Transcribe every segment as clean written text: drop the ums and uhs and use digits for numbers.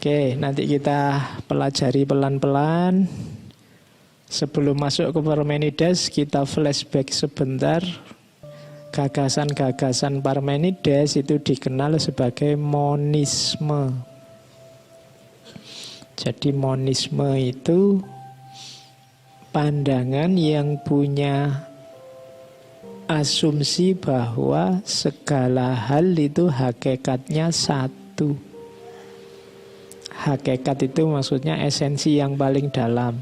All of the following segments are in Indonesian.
Oke, nanti kita pelajari pelan-pelan. Sebelum masuk ke Parmenides, kita flashback sebentar. Gagasan-gagasan Parmenides itu dikenal sebagai monisme. Jadi monisme itu pandangan yang punya asumsi bahwa segala hal itu hakikatnya satu. Hakikat itu maksudnya esensi yang paling dalam.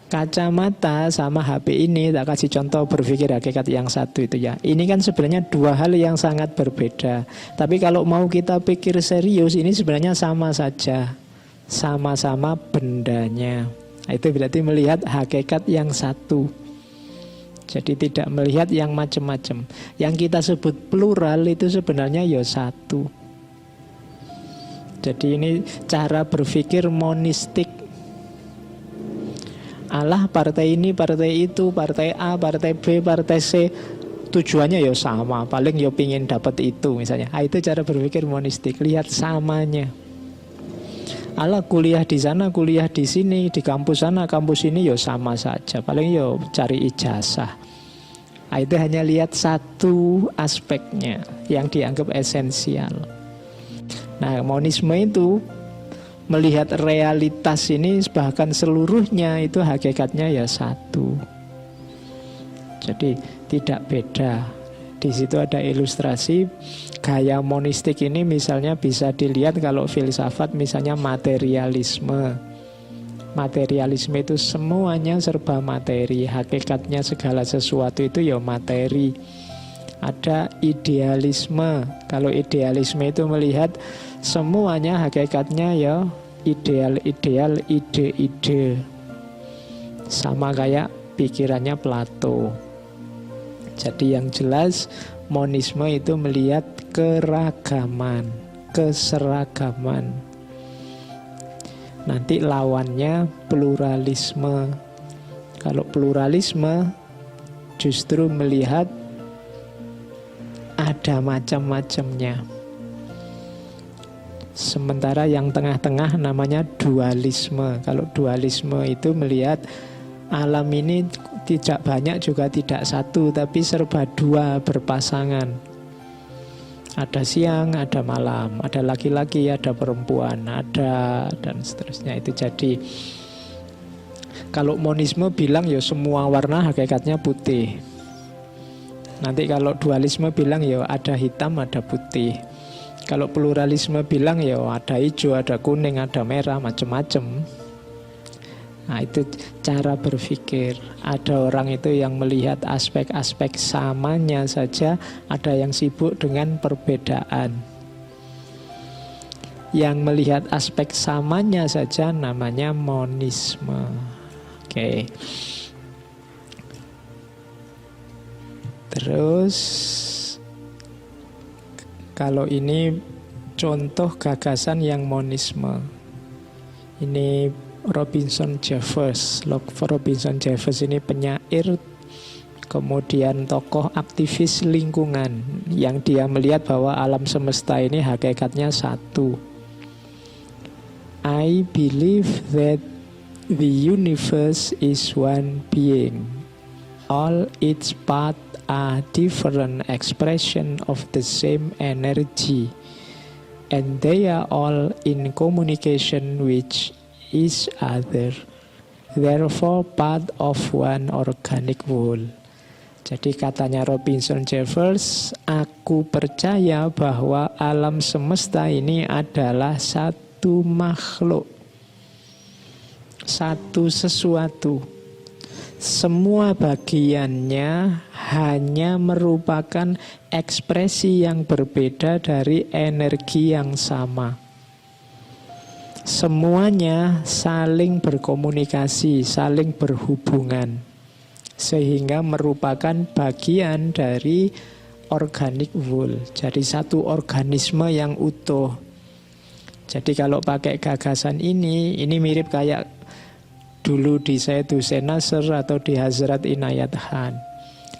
Kacamata sama HP ini, tak kasih contoh berpikir hakikat yang satu itu ya. Ini kan sebenarnya dua hal yang sangat berbeda. Tapi kalau mau kita pikir serius, ini sebenarnya sama saja. Sama-sama bendanya. Itu berarti melihat hakikat yang satu. Jadi tidak melihat yang macam-macam. Yang kita sebut plural itu sebenarnya ya satu. Jadi ini cara berpikir monistik. Allah partai ini, partai itu, partai A, partai B, partai C, tujuannya ya sama, paling ya pingin dapat itu misalnya. Itu cara berpikir monistik, lihat samanya. Allah kuliah di sana, kuliah di sini, di kampus sana, kampus ini ya sama saja, paling ya cari ijazah. Itu hanya lihat satu aspeknya yang dianggap esensial. Nah, monisme itu melihat realitas ini bahkan seluruhnya itu hakikatnya ya satu. Jadi tidak beda. Di situ ada ilustrasi gaya monistik ini misalnya bisa dilihat kalau filsafat misalnya materialisme. Materialisme itu semuanya serba materi. Hakikatnya segala sesuatu itu ya materi. Ada idealisme. Kalau idealisme itu melihat semuanya hakikatnya ya ideal-ideal, ide-ide. Sama kayak pikirannya Plato. Jadi yang jelas monisme itu melihat keragaman, keseragaman. Nanti lawannya pluralisme. Kalau pluralisme justru melihat ada macam-macamnya. Sementara yang tengah-tengah namanya dualisme. Kalau dualisme itu melihat alam ini tidak banyak juga tidak satu, tapi serba dua berpasangan. Ada siang, ada malam, ada laki-laki, ada perempuan, ada dan seterusnya. Itu jadi kalau monisme bilang ya semua warna hakikatnya putih. Nanti kalau dualisme bilang ya ada hitam, ada putih. Kalau pluralisme bilang ya ada hijau, ada kuning, ada merah, macam-macam. Nah itu cara berpikir. Ada orang itu yang melihat aspek-aspek samanya saja, ada yang sibuk dengan perbedaan. Yang melihat aspek samanya saja namanya monisme. Oke. Terus kalau ini contoh gagasan yang monisme. Ini Robinson Jeffers. Robinson Jeffers ini penyair, kemudian tokoh aktivis lingkungan yang dia melihat bahwa alam semesta ini hakikatnya satu. I believe that the universe is one being. All its parts are different expression of the same energy, and they are all in communication with each other, therefore part of one organic whole. Jadi katanya Robinson Jeffers, aku percaya bahwa alam semesta ini adalah satu makhluk, satu sesuatu. Semua bagiannya hanya merupakan ekspresi yang berbeda dari energi yang sama. Semuanya saling berkomunikasi, saling berhubungan, sehingga merupakan bagian dari organic whole. Jadi satu organisme yang utuh. Jadi kalau pakai gagasan ini mirip kayak dulu di Syed Hussein Nasr atau di Hazrat Inayat Khan.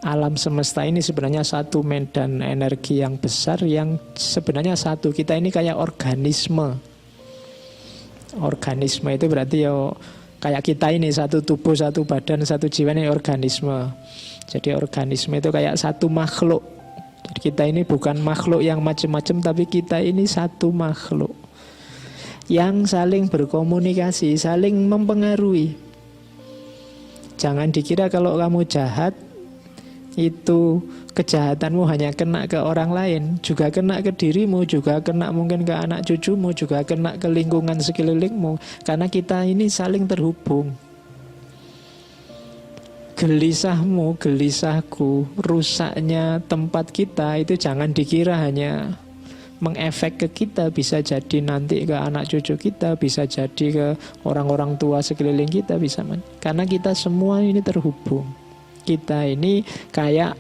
Alam semesta ini sebenarnya satu medan energi yang besar yang sebenarnya satu. Kita ini kayak organisme. Organisme itu berarti ya kayak kita ini, satu tubuh, satu badan, satu jiwa, ini organisme. Jadi organisme itu kayak satu makhluk. Jadi kita ini bukan makhluk yang macam-macam, tapi kita ini satu makhluk yang saling berkomunikasi, saling mempengaruhi. Jangan dikira kalau kamu jahat itu kejahatanmu hanya kena ke orang lain, juga kena ke dirimu, juga kena mungkin ke anak cucumu, juga kena ke lingkungan sekelilingmu. Karena kita ini saling terhubung. Gelisahmu, gelisahku, rusaknya tempat kita itu jangan dikira hanya mengefek ke kita, bisa jadi nanti ke anak cucu kita, bisa jadi ke orang-orang tua sekeliling kita, bisa. Karena kita semua ini terhubung. Kita ini kayak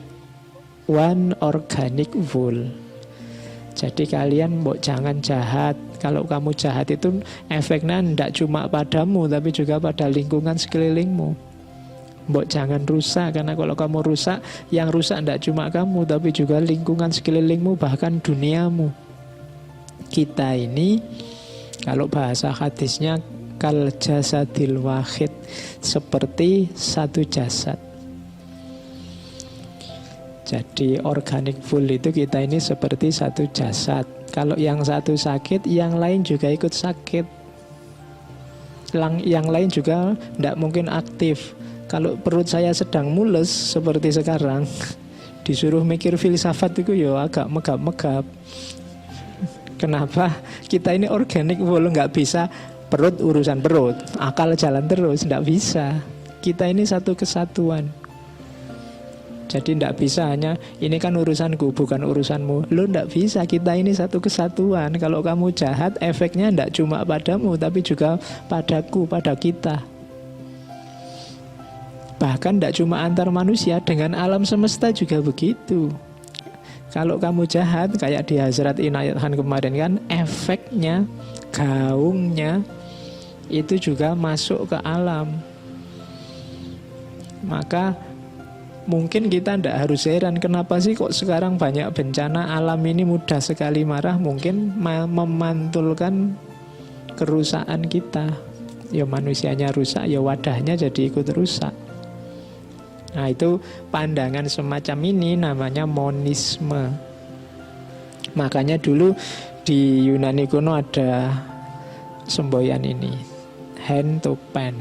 one organic whole. Jadi kalian jangan jahat. Kalau kamu jahat itu efeknya tidak cuma padamu, tapi juga pada lingkungan sekelilingmu. Jangan rusak, karena kalau kamu rusak, yang rusak tidak cuma kamu, tapi juga lingkungan sekelilingmu, bahkan duniamu. Kita ini, kalau bahasa hadisnya, kal jasadil wahid, seperti satu jasad. Jadi organic full itu kita ini seperti satu jasad. Kalau yang satu sakit, yang lain juga ikut sakit. Yang lain juga tidak mungkin aktif. Kalau perut saya sedang mules seperti sekarang, disuruh mikir filsafat itu ya agak megap-megap. Kenapa? Kita ini organic full, nggak bisa perut urusan perut, akal jalan terus, nggak bisa. Kita ini satu kesatuan. Jadi tidak bisa hanya ini kan urusanku bukan urusanmu. Lo tidak bisa, kita ini satu kesatuan. Kalau kamu jahat, efeknya tidak cuma padamu, tapi juga padaku, pada kita. Bahkan tidak cuma antar manusia, dengan alam semesta juga begitu. Kalau kamu jahat, kayak di Hazrat Inayat Khan kemarin kan, efeknya, gaungnya, itu juga masuk ke alam. Maka mungkin kita tidak harus heran kenapa sih kok sekarang banyak bencana alam ini mudah sekali marah. Mungkin memantulkan kerusakan kita. Ya manusianya rusak, ya wadahnya jadi ikut rusak. Nah itu pandangan semacam ini namanya monisme. Makanya dulu di Yunani kuno ada semboyan ini, hand to pen.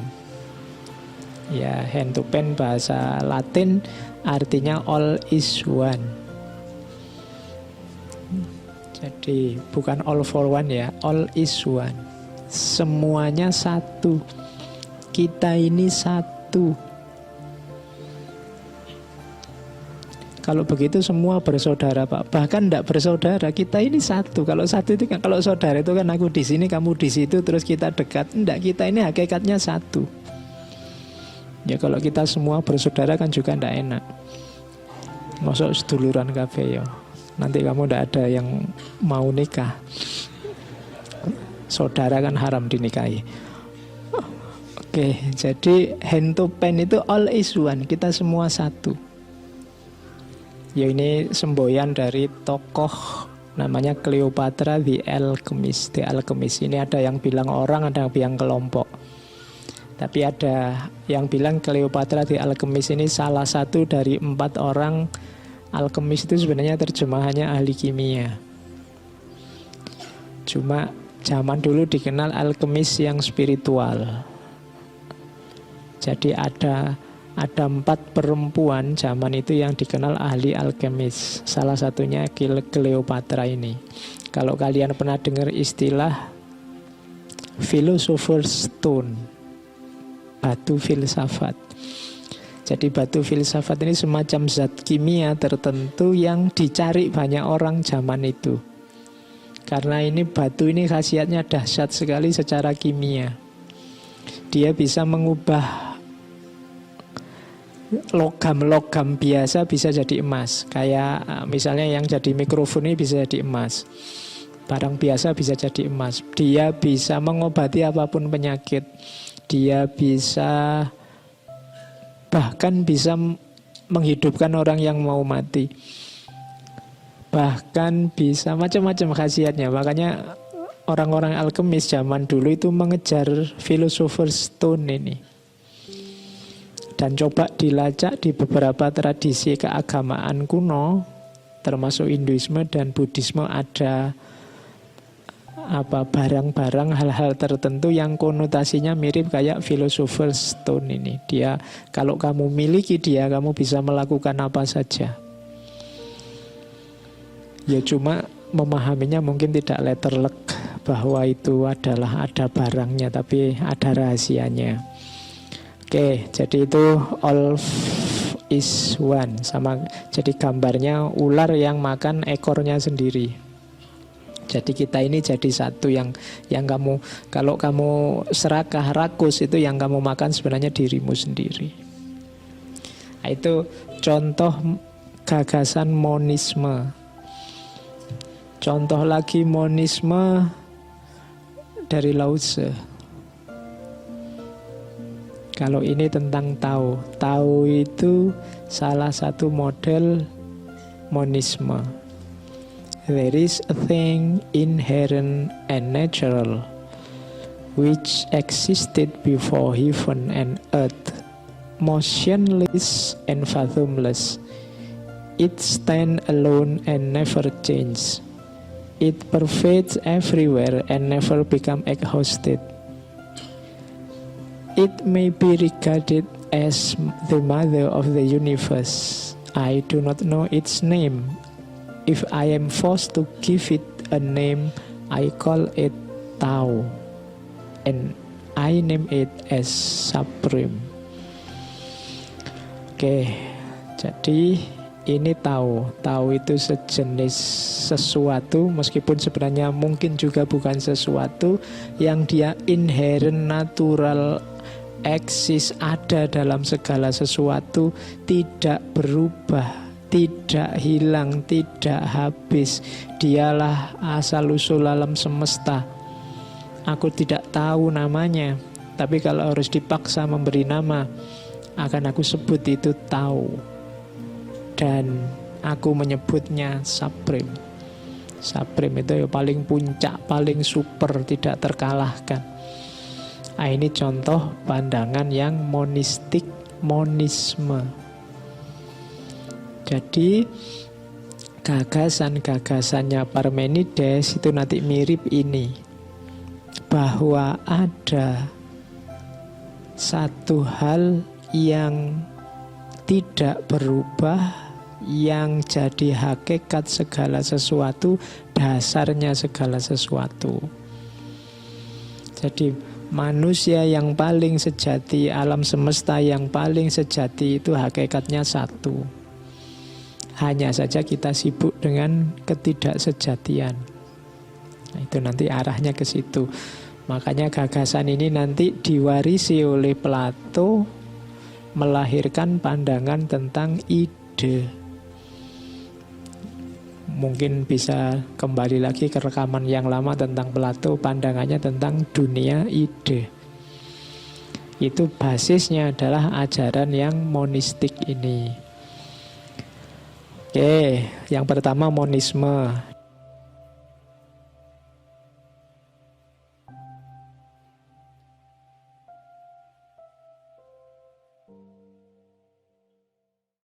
Ya, hand to pen bahasa Latin artinya all is one. Jadi bukan all for one ya, all is one. Semuanya satu. Kita ini satu. Kalau begitu semua bersaudara, Pak. Bahkan tidak bersaudara, kita ini satu. Kalau satu itu kan, kalau saudara itu kan aku di sini, kamu di situ, terus kita dekat. Tidak, kita ini hakikatnya satu. Ya kalau kita semua bersaudara kan juga tidak enak. Masuk seduluran kabeh ya. Nanti kamu tidak ada yang mau nikah. Saudara kan haram dinikahi. Oke, jadi hand to pen itu all is one. Kita semua satu. Ya ini semboyan dari tokoh namanya Cleopatra the Alchemist. The Alchemist ini ada yang bilang orang, ada yang bilang kelompok. Tapi ada yang bilang Cleopatra the Alchemist ini salah satu dari 4 orang. Alchemist itu sebenarnya terjemahannya ahli kimia. Cuma zaman dulu dikenal alchemist yang spiritual. Jadi ada 4 perempuan zaman itu yang dikenal ahli alchemist. Salah satunya Cleopatra ini. Kalau kalian pernah dengar istilah philosopher's stone, batu filsafat. Jadi batu filsafat ini semacam zat kimia tertentu yang dicari banyak orang zaman itu. Karena ini batu ini khasiatnya dahsyat sekali secara kimia. Dia bisa mengubah logam-logam biasa bisa jadi emas. Kayak misalnya yang jadi mikrofon ini bisa jadi emas. Barang biasa bisa jadi emas. Dia bisa mengobati apapun penyakit. Dia bisa bahkan bisa menghidupkan orang yang mau mati. Bahkan bisa macam-macam khasiatnya. Makanya orang-orang alkemis zaman dulu itu mengejar Philosopher's Stone ini. Dan coba dilacak di beberapa tradisi keagamaan kuno, termasuk Hinduisme dan Buddhisme, ada barang-barang, hal-hal tertentu yang konotasinya mirip kayak Philosopher's Stone ini. Dia, kalau kamu miliki dia, kamu bisa melakukan apa saja. Ya cuma memahaminya mungkin tidak letterlek bahwa itu adalah ada barangnya, tapi ada rahasianya. Oke, jadi itu all is one. Sama, jadi gambarnya ular yang makan ekornya sendiri. Jadi kita ini jadi satu, yang kamu, kalau kamu serakah, rakus, itu yang kamu makan sebenarnya dirimu sendiri. Nah, itu contoh gagasan monisme. Contoh lagi monisme dari Lao Tse. Kalau ini tentang Tao. Tao itu salah satu model monisme. There is a thing inherent and natural which existed before heaven and earth, motionless and fathomless. It stands alone and never changes. It pervades everywhere and never becomes exhausted. It may be regarded as the mother of the universe. I do not know its name. If I am forced to give it a name, I call it Tao, and I name it as Supreme. Oke, jadi ini Tao. Tao itu sejenis sesuatu, meskipun sebenarnya mungkin juga bukan sesuatu, yang dia inherent, natural, eksis, ada dalam segala sesuatu, tidak berubah, tidak hilang, tidak habis. Dialah asal-usul alam semesta. Aku tidak tahu namanya, tapi kalau harus dipaksa memberi nama, akan aku sebut itu Tao. Dan aku menyebutnya Supreme. Supreme itu ya paling puncak, paling super, tidak terkalahkan. Nah, ini contoh pandangan yang monistik, monisme. Jadi gagasan-gagasannya Parmenides itu nanti mirip ini, bahwa ada satu hal yang tidak berubah, yang jadi hakikat segala sesuatu, dasarnya segala sesuatu. Jadi manusia yang paling sejati, alam semesta yang paling sejati itu hakikatnya satu. Hanya saja kita sibuk dengan ketidaksejatian. Nah, itu nanti arahnya ke situ. Makanya gagasan ini nanti diwarisi oleh Plato, melahirkan pandangan tentang ide. Mungkin bisa kembali lagi ke rekaman yang lama tentang Plato, pandangannya tentang dunia ide. Itu basisnya adalah ajaran yang monistik ini. Oke, yang pertama monisme.